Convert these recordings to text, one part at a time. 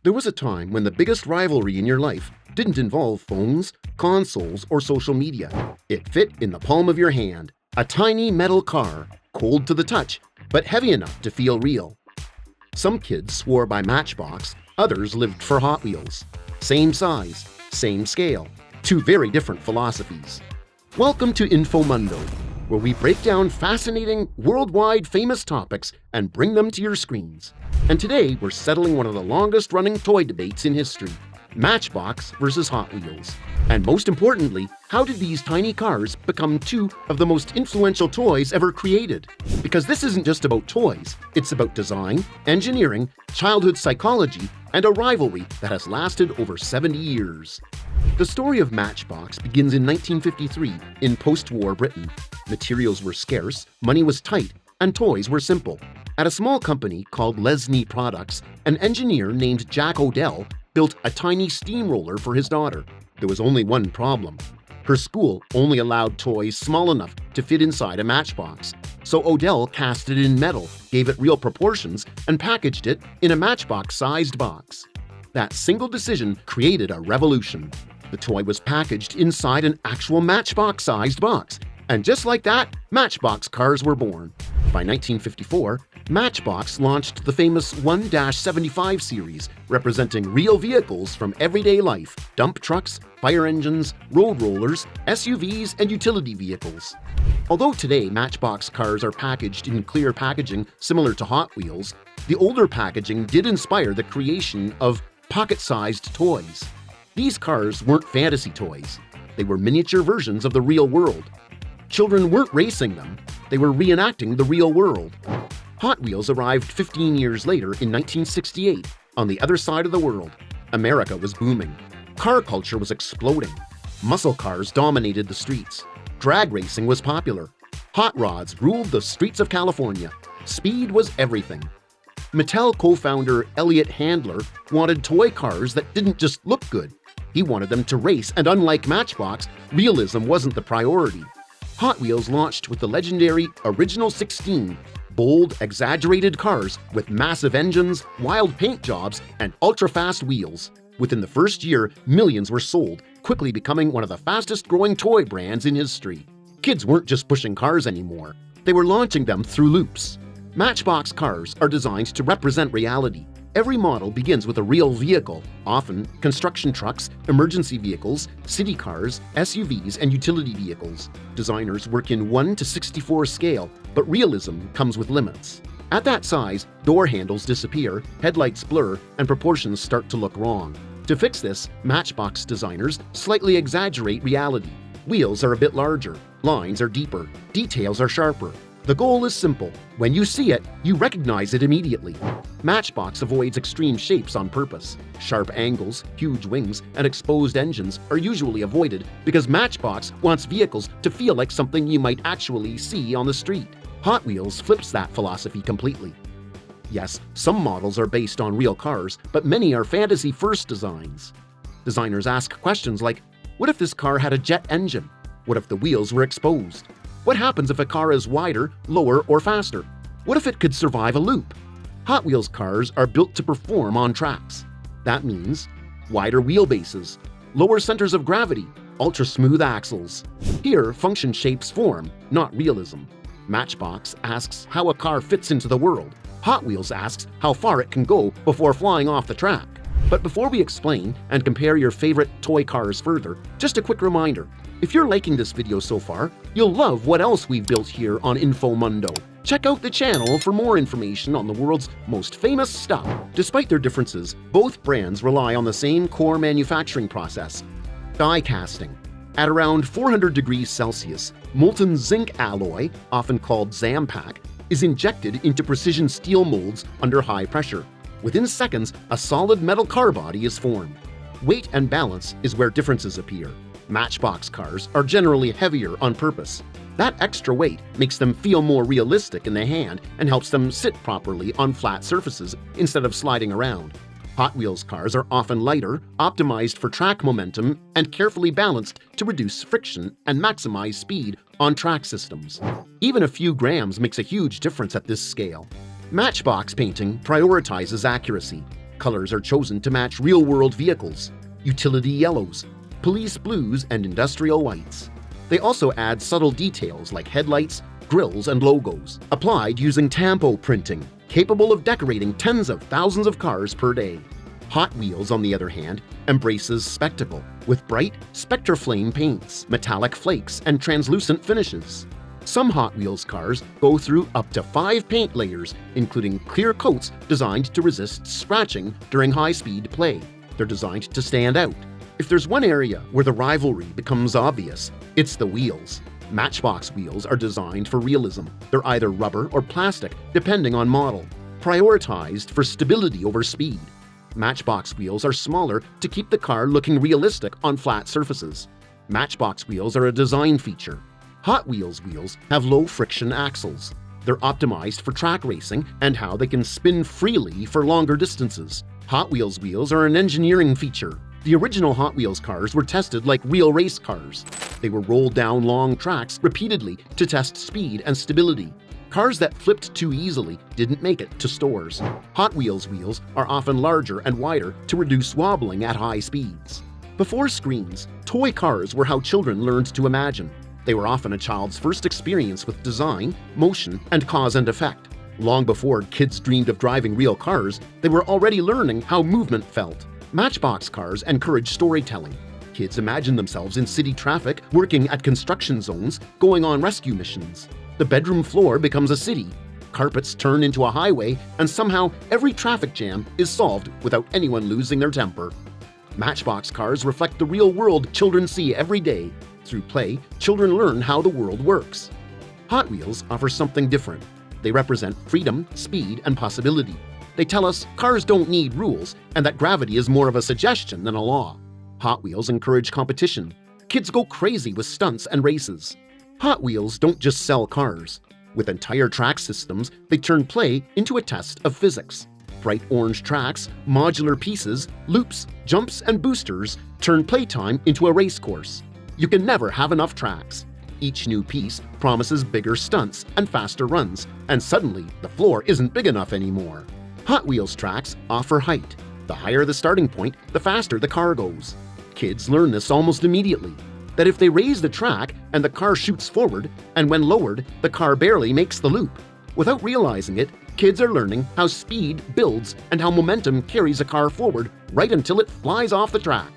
There was a time when the biggest rivalry in your life didn't involve phones, consoles, or social media. It fit in the palm of your hand, a tiny metal car, cold to the touch, but heavy enough to feel real. Some kids swore by Matchbox, others lived for Hot Wheels. Same size, same scale, two very different philosophies. Welcome to INFOMUNDO, where we break down fascinating, worldwide famous topics and bring them to your screens. And today, we're settling one of the longest-running toy debates in history: Matchbox versus Hot Wheels. And most importantly, how did these tiny cars become two of the most influential toys ever created? Because this isn't just about toys, it's about design, engineering, childhood psychology, and a rivalry that has lasted over 70 years. The story of Matchbox begins in 1953 in post-war Britain. Materials were scarce, money was tight, and toys were simple. At a small company called Lesney Products, an engineer named Jack Odell built a tiny steamroller for his daughter. There was only one problem. Her school only allowed toys small enough to fit inside a matchbox. So Odell cast it in metal, gave it real proportions, and packaged it in a matchbox-sized box. That single decision created a revolution. The toy was packaged inside an actual matchbox-sized box. And just like that, Matchbox cars were born. By 1954, Matchbox launched the famous 1-75 series, representing real vehicles from everyday life: dump trucks, fire engines, road rollers, SUVs, and utility vehicles. Although today Matchbox cars are packaged in clear packaging similar to Hot Wheels, the older packaging did inspire the creation of pocket-sized toys. These cars weren't fantasy toys. They were miniature versions of the real world. Children weren't racing them, they were reenacting the real world. Hot Wheels arrived 15 years later in 1968, on the other side of the world. America was booming. Car culture was exploding. Muscle cars dominated the streets. Drag racing was popular. Hot rods ruled the streets of California. Speed was everything. Mattel co-founder Elliott Handler wanted toy cars that didn't just look good. He wanted them to race, and unlike Matchbox, realism wasn't the priority. Hot Wheels launched with the legendary Original 16, bold, exaggerated cars with massive engines, wild paint jobs, and ultra-fast wheels. Within the first year, millions were sold, quickly becoming one of the fastest-growing toy brands in history. Kids weren't just pushing cars anymore. They were launching them through loops. Matchbox cars are designed to represent reality. Every model begins with a real vehicle, often construction trucks, emergency vehicles, city cars, SUVs, and utility vehicles. Designers work in 1:64 scale, but realism comes with limits. At that size, door handles disappear, headlights blur, and proportions start to look wrong. To fix this, Matchbox designers slightly exaggerate reality. Wheels are a bit larger, lines are deeper, details are sharper. The goal is simple. When you see it, you recognize it immediately. Matchbox avoids extreme shapes on purpose. Sharp angles, huge wings, and exposed engines are usually avoided because Matchbox wants vehicles to feel like something you might actually see on the street. Hot Wheels flips that philosophy completely. Yes, some models are based on real cars, but many are fantasy-first designs. Designers ask questions like, what if this car had a jet engine? What if the wheels were exposed? What happens if a car is wider, lower, or faster? What if it could survive a loop? Hot Wheels cars are built to perform on tracks. That means wider wheelbases, lower centers of gravity, ultra-smooth axles. Here, function shapes form, not realism. Matchbox asks how a car fits into the world. Hot Wheels asks how far it can go before flying off the track. But before we explain and compare your favorite toy cars further, just a quick reminder. If you're liking this video so far, you'll love what else we've built here on INFOMUNDO. Check out the channel for more information on the world's most famous stuff. Despite their differences, both brands rely on the same core manufacturing process: die casting. At around 400 degrees Celsius, molten zinc alloy, often called Zampak, is injected into precision steel molds under high pressure. Within seconds, a solid metal car body is formed. Weight and balance is where differences appear. Matchbox cars are generally heavier on purpose. That extra weight makes them feel more realistic in the hand and helps them sit properly on flat surfaces instead of sliding around. Hot Wheels cars are often lighter, optimized for track momentum, and carefully balanced to reduce friction and maximize speed on track systems. Even a few grams makes a huge difference at this scale. Matchbox painting prioritizes accuracy. Colors are chosen to match real-world vehicles, utility yellows, police blues, and industrial whites. They also add subtle details like headlights, grills, and logos, applied using tampo printing, capable of decorating tens of thousands of cars per day. Hot Wheels, on the other hand, embraces spectacle with bright spectraflame paints, metallic flakes, and translucent finishes. Some Hot Wheels cars go through up to 5 paint layers, including clear coats designed to resist scratching during high-speed play. They're designed to stand out. If there's one area where the rivalry becomes obvious, it's the wheels. Matchbox wheels are designed for realism. They're either rubber or plastic, depending on model, prioritized for stability over speed. Matchbox wheels are smaller to keep the car looking realistic on flat surfaces. Matchbox wheels are a design feature. Hot Wheels wheels have low-friction axles. They're optimized for track racing and how they can spin freely for longer distances. Hot Wheels wheels are an engineering feature. The original Hot Wheels cars were tested like real race cars. They were rolled down long tracks repeatedly to test speed and stability. Cars that flipped too easily didn't make it to stores. Hot Wheels wheels are often larger and wider to reduce wobbling at high speeds. Before screens, toy cars were how children learned to imagine. They were often a child's first experience with design, motion, and cause and effect. Long before kids dreamed of driving real cars, they were already learning how movement felt. Matchbox cars encourage storytelling. Kids imagine themselves in city traffic, working at construction zones, going on rescue missions. The bedroom floor becomes a city. Carpets turn into a highway, and somehow every traffic jam is solved without anyone losing their temper. Matchbox cars reflect the real world children see every day. Through play, children learn how the world works. Hot Wheels offer something different. They represent freedom, speed, and possibility. They tell us cars don't need rules and that gravity is more of a suggestion than a law. Hot Wheels encourage competition. Kids go crazy with stunts and races. Hot Wheels don't just sell cars. With entire track systems, they turn play into a test of physics. Bright orange tracks, modular pieces, loops, jumps, and boosters turn playtime into a race course. You can never have enough tracks. Each new piece promises bigger stunts and faster runs, and suddenly the floor isn't big enough anymore. Hot Wheels tracks offer height. The higher the starting point, the faster the car goes. Kids learn this almost immediately, that if they raise the track and the car shoots forward, and when lowered, the car barely makes the loop. Without realizing it, kids are learning how speed builds and how momentum carries a car forward right until it flies off the track.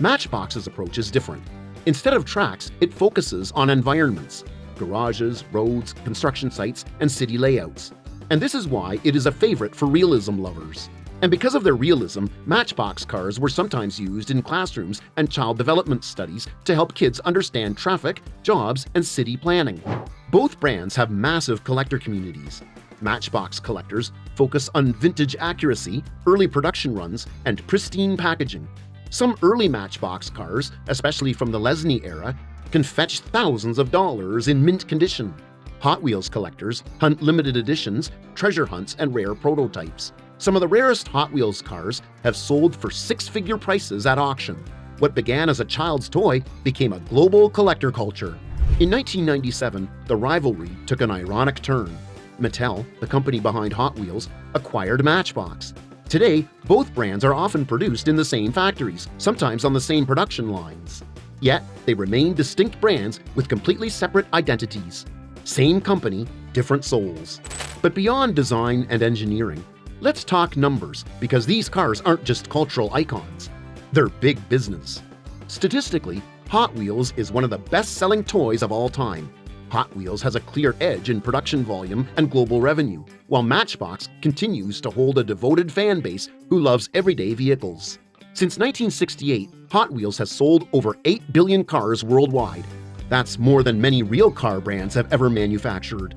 Matchbox's approach is different. Instead of tracks, it focuses on environments: garages, roads, construction sites, and city layouts. And this is why it is a favorite for realism lovers. And because of their realism, Matchbox cars were sometimes used in classrooms and child development studies to help kids understand traffic, jobs, and city planning. Both brands have massive collector communities. Matchbox collectors focus on vintage accuracy, early production runs, and pristine packaging. Some early Matchbox cars, especially from the Lesney era, can fetch thousands of dollars in mint condition. Hot Wheels collectors hunt limited editions, treasure hunts, and rare prototypes. Some of the rarest Hot Wheels cars have sold for six-figure prices at auction. What began as a child's toy became a global collector culture. In 1997, the rivalry took an ironic turn. Mattel, the company behind Hot Wheels, acquired Matchbox. Today, both brands are often produced in the same factories, sometimes on the same production lines. Yet, they remain distinct brands with completely separate identities. Same company, different souls. But beyond design and engineering, let's talk numbers, because these cars aren't just cultural icons. They're big business. Statistically, Hot Wheels is one of the best-selling toys of all time. Hot Wheels has a clear edge in production volume and global revenue, while Matchbox continues to hold a devoted fan base who loves everyday vehicles. Since 1968, Hot Wheels has sold over 8 billion cars worldwide. That's more than many real car brands have ever manufactured.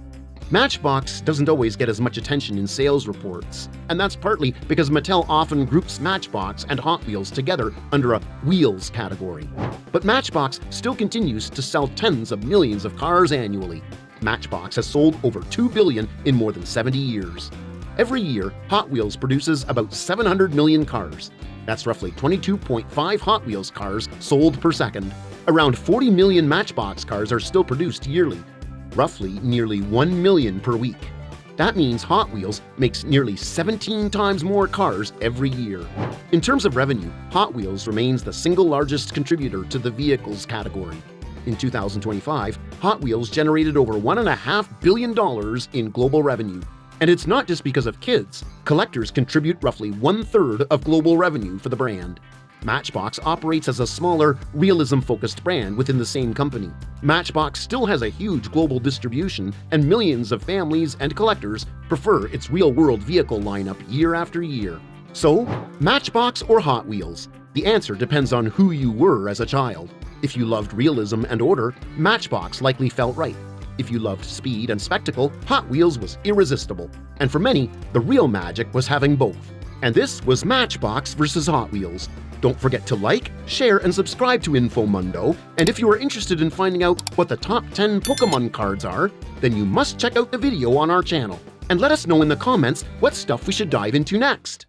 Matchbox doesn't always get as much attention in sales reports, and that's partly because Mattel often groups Matchbox and Hot Wheels together under a Wheels category. But Matchbox still continues to sell tens of millions of cars annually. Matchbox has sold over 2 billion in more than 70 years. Every year, Hot Wheels produces about 700 million cars. That's roughly 22.5 Hot Wheels cars sold per second. Around 40 million Matchbox cars are still produced yearly, roughly nearly 1 million per week. That means Hot Wheels makes nearly 17 times more cars every year. In terms of revenue, Hot Wheels remains the single largest contributor to the vehicles category. In 2025, Hot Wheels generated over $1.5 billion in global revenue. And it's not just because of kids. Collectors contribute roughly 1/3 of global revenue for the brand. Matchbox operates as a smaller, realism-focused brand within the same company. Matchbox still has a huge global distribution, and millions of families and collectors prefer its real-world vehicle lineup year after year. So, Matchbox or Hot Wheels? The answer depends on who you were as a child. If you loved realism and order, Matchbox likely felt right. If you loved speed and spectacle, Hot Wheels was irresistible. And for many, the real magic was having both. And this was Matchbox versus Hot Wheels. Don't forget to like, share, and subscribe to INFOMUNDO, and if you are interested in finding out what the top 10 Pokemon cards are, then you must check out the video on our channel. And let us know in the comments what stuff we should dive into next.